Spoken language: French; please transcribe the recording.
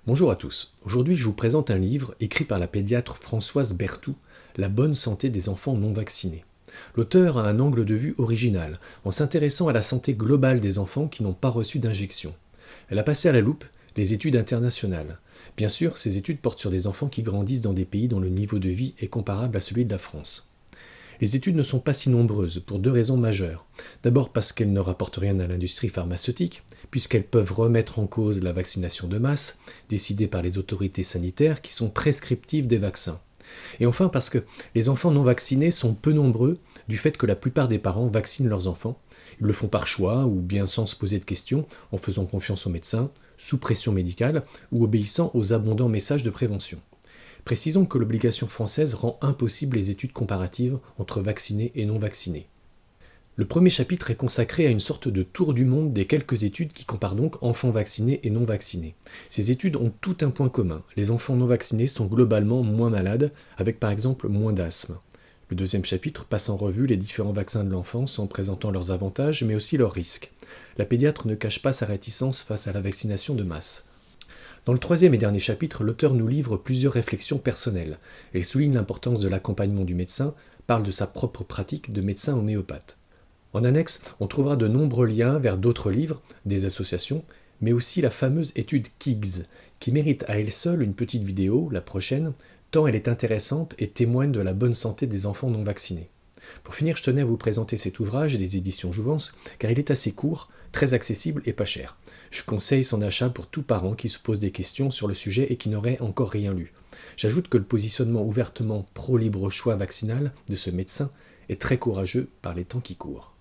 Bonjour à tous. Aujourd'hui, je vous présente un livre écrit par la pédiatre Françoise Berthoud, La bonne santé des enfants non vaccinés. L'auteur a un angle de vue original, en s'intéressant à la santé globale des enfants qui n'ont pas reçu d'injection. Elle a passé à la loupe les études internationales. Bien sûr, ces études portent sur des enfants qui grandissent dans des pays dont le niveau de vie est comparable à celui de la France. Les études ne sont pas si nombreuses pour deux raisons majeures. D'abord parce qu'elles ne rapportent rien à l'industrie pharmaceutique, puisqu'elles peuvent remettre en cause la vaccination de masse, décidée par les autorités sanitaires qui sont prescriptives des vaccins. Et enfin parce que les enfants non vaccinés sont peu nombreux du fait que la plupart des parents vaccinent leurs enfants. Ils le font par choix ou bien sans se poser de questions, en faisant confiance aux médecins, sous pression médicale ou obéissant aux abondants messages de prévention. Précisons que l'obligation française rend impossible les études comparatives entre vaccinés et non vaccinés. Le premier chapitre est consacré à une sorte de tour du monde des quelques études qui comparent donc enfants vaccinés et non vaccinés. Ces études ont tout un point commun. Les enfants non vaccinés sont globalement moins malades, avec par exemple moins d'asthme. Le deuxième chapitre passe en revue les différents vaccins de l'enfance en présentant leurs avantages mais aussi leurs risques. La pédiatre ne cache pas sa réticence face à la vaccination de masse. Dans le troisième et dernier chapitre, l'auteur nous livre plusieurs réflexions personnelles. Elle souligne l'importance de l'accompagnement du médecin, parle de sa propre pratique de médecin homéopathe. En annexe, on trouvera de nombreux liens vers d'autres livres, des associations, mais aussi la fameuse étude KIGS, qui mérite à elle seule une petite vidéo, la prochaine, tant elle est intéressante et témoigne de la bonne santé des enfants non vaccinés. Pour finir, je tenais à vous présenter cet ouvrage des éditions Jouvence, car il est assez court, très accessible et pas cher. Je conseille son achat pour tout parent qui se pose des questions sur le sujet et qui n'aurait encore rien lu. J'ajoute que le positionnement ouvertement pro-libre choix vaccinal de ce médecin est très courageux par les temps qui courent.